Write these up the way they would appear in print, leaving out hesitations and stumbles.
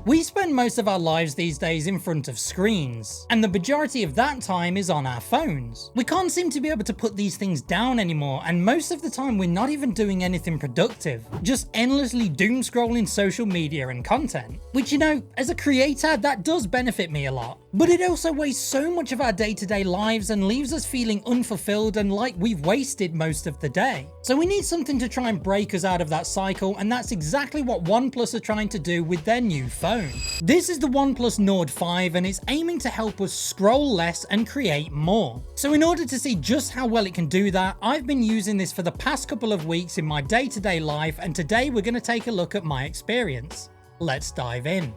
We spend most of our lives these days in front of screens, and the majority of that time is on our phones. We can't seem to be able to put these things down anymore, and most of the time we're not even doing anything productive, just endlessly doom scrolling social media and content. Which, you know, as a creator, that does benefit me a lot. But it also wastes so much of our day-to-day lives and leaves us feeling unfulfilled and like we've wasted most of the day. So we need something to try and break us out of that cycle, and that's exactly what OnePlus are trying to do with their new phone. This is the OnePlus Nord 5, and it's aiming to help us scroll less and create more. So in order to see just how well it can do that, I've been using this for the past couple of weeks in my day-to-day life, and today we're going to take a look at my experience. Let's dive in.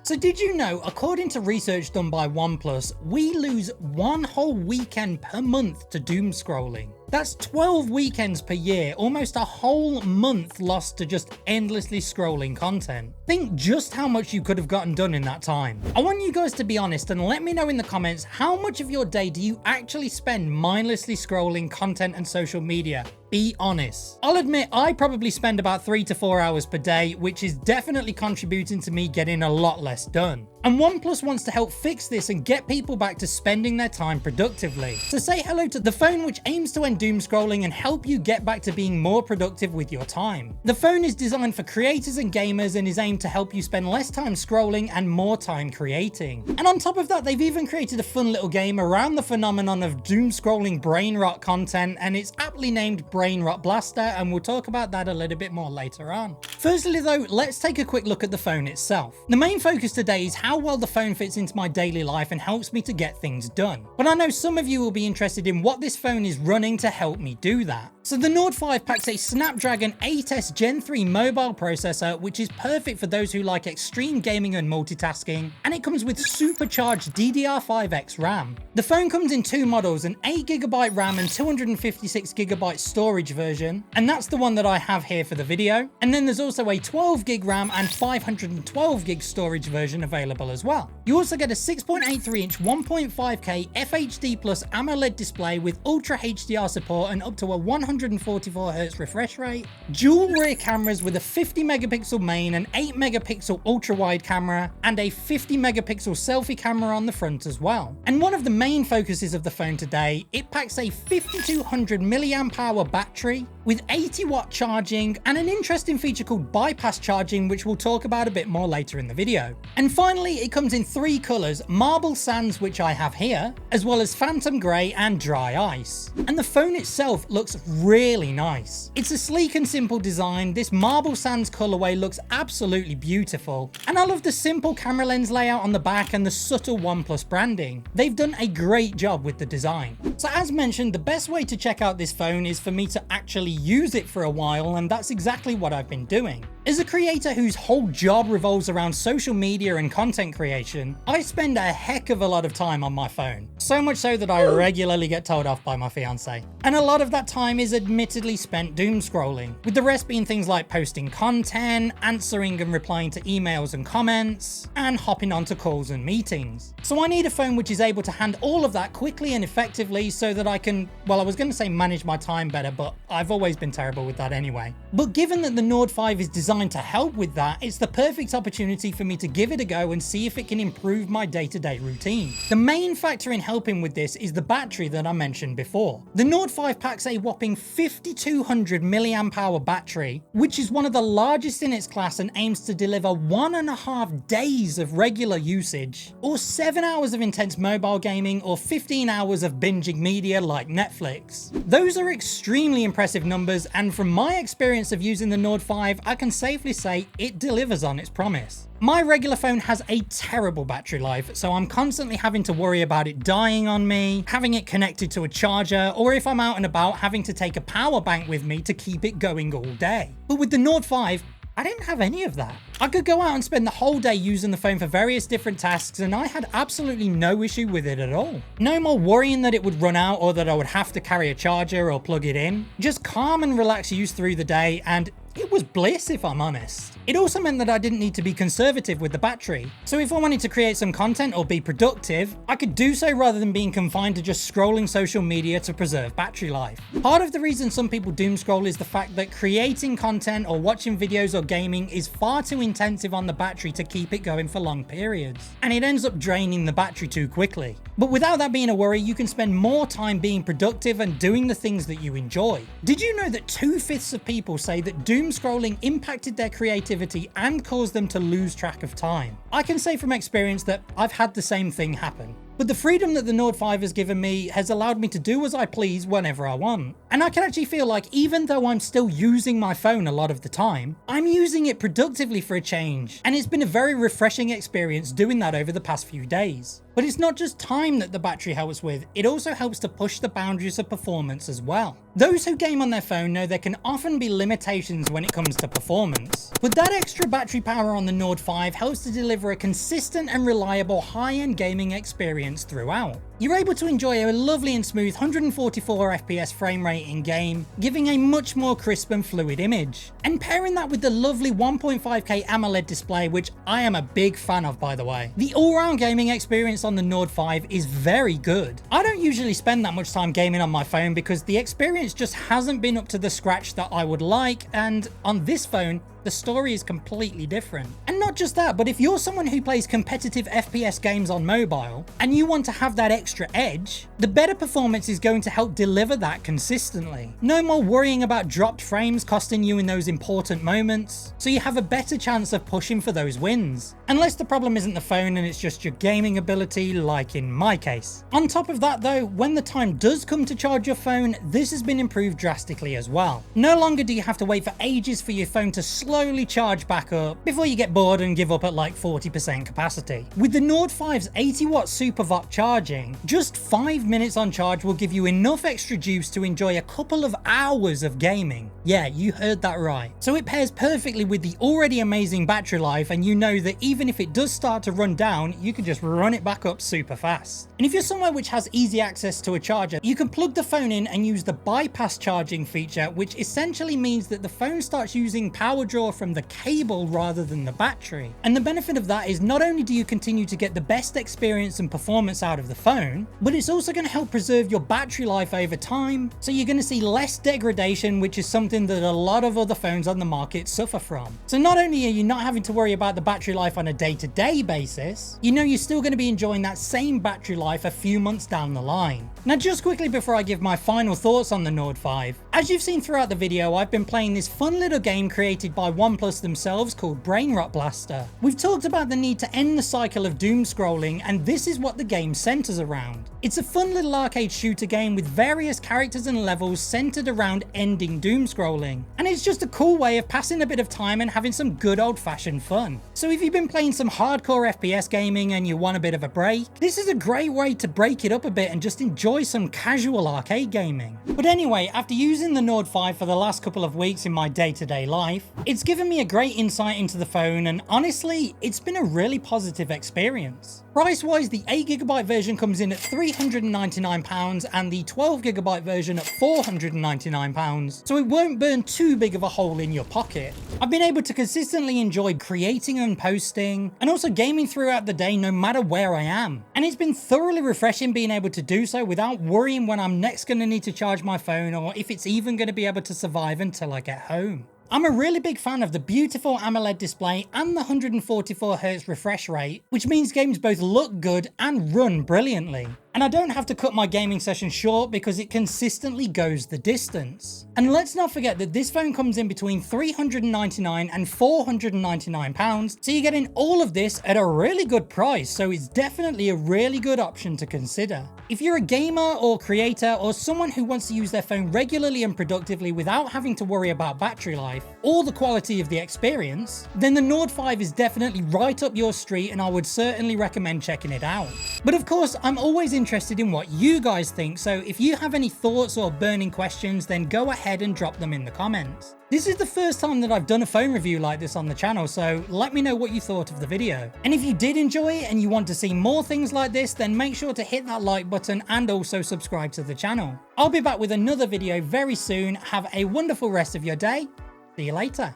So did you know, according to research done by OnePlus, we lose one whole weekend per month to doom scrolling? That's 12 weekends per year, almost a whole month lost to just endlessly scrolling content. Think just how much you could have gotten done in that time. I want you guys to be honest and let me know in the comments, how much of your day do you actually spend mindlessly scrolling content and social media? Be honest. I'll admit I probably spend about 3 to 4 hours per day, which is definitely contributing to me getting a lot less done. And OnePlus wants to help fix this and get people back to spending their time productively. So say hello to the phone which aims to end doom scrolling and help you get back to being more productive with your time. The phone is designed for creators and gamers and is aimed to help you spend less time scrolling and more time creating. And on top of that, they've even created a fun little game around the phenomenon of doom scrolling brain rot content, and it's aptly named Brainrot Blaster, and we'll talk about that a little bit more later on. Firstly though, let's take a quick look at the phone itself. The main focus today is how well the phone fits into my daily life and helps me to get things done. But I know some of you will be interested in what this phone is running to help me do that. So the Nord 5 packs a Snapdragon 8S Gen 3 mobile processor, which is perfect for those who like extreme gaming and multitasking, and it comes with supercharged DDR5x RAM. The phone comes in two models, an 8GB RAM and 256GB storage version, and that's the one that I have here for the video. And then there's also a 12GB RAM and 512GB storage version available as well. You also get a 6.83-inch 1.5K FHD Plus AMOLED display with Ultra HDR support and up to a 144Hz refresh rate, dual rear cameras with a 50MP main, an 8MP ultra-wide camera, and a 50MP selfie camera on the front as well. And one of the main focuses of the phone today, it packs a 5200mAh battery with 80W charging and an interesting feature called bypass charging, which we'll talk about a bit more later in the video. And finally, it comes in three colors: marble sands, which I have here, as well as phantom grey and dry ice. And the phone itself looks really nice. It's a sleek and simple design. This marble sands colorway looks absolutely beautiful, and I love the simple camera lens layout on the back and the subtle OnePlus branding. They've done a great job with the design. So as mentioned, the best way to check out this phone is for me to actually use it for a while, and that's exactly what I've been doing. As a creator whose whole job revolves around social media and content creation, I spend a heck of a lot of time on my phone. So much so that I regularly get told off by my fiance. And a lot of that time is admittedly spent doom scrolling, with the rest being things like posting content, answering and replying to emails and comments, and hopping onto calls and meetings. So I need a phone which is able to handle all of that quickly and effectively so that I can, well, I was going to say manage my time better, but I've always been terrible with that anyway. But given that the Nord 5 is designed to help with that, it's the perfect opportunity for me to give it a go and see if it can improve my day-to-day routine. The main factor in helping with this is the battery that I mentioned before. The Nord 5 packs a whopping 5200mAh battery, which is one of the largest in its class and aims to deliver 1.5 days of regular usage, or 7 hours of intense mobile gaming, or 15 hours of binging media like Netflix. Those are extremely impressive numbers, and from my experience of using the Nord 5, I can safely say it delivers on its promise. My regular phone has a terrible battery life, so I'm constantly having to worry about it dying on me, having it connected to a charger, or if I'm out and about, having to take a power bank with me to keep it going all day. But with the Nord 5, I didn't have any of that. I could go out and spend the whole day using the phone for various different tasks, and I had absolutely no issue with it at all. No more worrying that it would run out or that I would have to carry a charger or plug it in. Just calm and relaxed use through the day, and it was bliss if I'm honest. It also meant that I didn't need to be conservative with the battery. So if I wanted to create some content or be productive, I could do so rather than being confined to just scrolling social media to preserve battery life. Part of the reason some people doom scroll is the fact that creating content or watching videos or gaming is far too intensive on the battery to keep it going for long periods, and it ends up draining the battery too quickly. But without that being a worry, you can spend more time being productive and doing the things that you enjoy. Did you know that 2/5 of people say that doom scrolling impacted their creativity and caused them to lose track of time? I can say from experience that I've had the same thing happen. But the freedom that the Nord 5 has given me has allowed me to do as I please whenever I want. And I can actually feel like even though I'm still using my phone a lot of the time, I'm using it productively for a change. And it's been a very refreshing experience doing that over the past few days. But it's not just time that the battery helps with, it also helps to push the boundaries of performance as well. Those who game on their phone know there can often be limitations when it comes to performance. But that extra battery power on the Nord 5 helps to deliver a consistent and reliable high-end gaming experience throughout. You're able to enjoy a lovely and smooth 144 FPS frame rate in game, giving a much more crisp and fluid image. And pairing that with the lovely 1.5K AMOLED display, which I am a big fan of by the way, the all-round gaming experience on the Nord 5 is very good. I don't usually spend that much time gaming on my phone because the experience just hasn't been up to the scratch that I would like, and on this phone, the story is completely different. And not just that, but if you're someone who plays competitive FPS games on mobile and you want to have that extra edge, the better performance is going to help deliver that consistently. No more worrying about dropped frames costing you in those important moments, so you have a better chance of pushing for those wins. Unless the problem isn't the phone and it's just your gaming ability, like in my case. On top of that though, when the time does come to charge your phone, this has been improved drastically as well. No longer do you have to wait for ages for your phone to slowly charge back up before you get bored and give up at like 40% capacity. With the Nord 5's 80-watt SUPERVOOC charging, just 5 minutes on charge will give you enough extra juice to enjoy a couple of hours of gaming. Yeah, you heard that right. So it pairs perfectly with the already amazing battery life, and you know that even if it does start to run down, you can just run it back up super fast. And if you're somewhere which has easy access to a charger, you can plug the phone in and use the bypass charging feature, which essentially means that the phone starts using power draw from the cable rather than the battery. And the benefit of that is not only do you continue to get the best experience and performance out of the phone, but it's also going to help preserve your battery life over time, so you're going to see less degradation, which is something that a lot of other phones on the market suffer from. So not only are you not having to worry about the battery life on a day-to-day basis, you know you're still going to be enjoying that same battery life a few months down the line. Now just quickly before I give my final thoughts on the Nord 5, as you've seen throughout the video, I've been playing this fun little game created by OnePlus themselves called Brainrot Blaster. We've talked about the need to end the cycle of doom scrolling, and this is what the game centers around. It's a fun little arcade shooter game with various characters and levels centered around ending doom scrolling. And it's just a cool way of passing a bit of time and having some good old-fashioned fun. So if you've been playing some hardcore FPS gaming and you want a bit of a break, this is a great way to break it up a bit and just enjoy some casual arcade gaming. But anyway, after using the Nord 5 for the last couple of weeks in my day-to-day life, it's given me a great insight into the phone, and honestly, it's been a really positive experience. Price-wise, the 8GB version comes in at £399 and the 12GB version at £499, so it won't burn too big of a hole in your pocket. I've been able to consistently enjoy creating and posting, and also gaming throughout the day no matter where I am. And it's been thoroughly refreshing being able to do so without worrying when I'm next going to need to charge my phone, or if it's even going to be able to survive until I get home. I'm a really big fan of the beautiful AMOLED display and the 144Hz refresh rate, which means games both look good and run brilliantly. And I don't have to cut my gaming session short because it consistently goes the distance. And let's not forget that this phone comes in between £399 and £499, so you're getting all of this at a really good price, so it's definitely a really good option to consider. If you're a gamer or creator or someone who wants to use their phone regularly and productively without having to worry about battery life or the quality of the experience, then the Nord 5 is definitely right up your street, and I would certainly recommend checking it out. But of course, I'm always interested in what you guys think, so if you have any thoughts or burning questions, then go ahead and drop them in the comments. This is the first time that I've done a phone review like this on the channel, so let me know what you thought of the video. And if you did enjoy it and you want to see more things like this, then make sure to hit that like button and also subscribe to the channel. I'll be back with another video very soon. Have a wonderful rest of your day. See you later.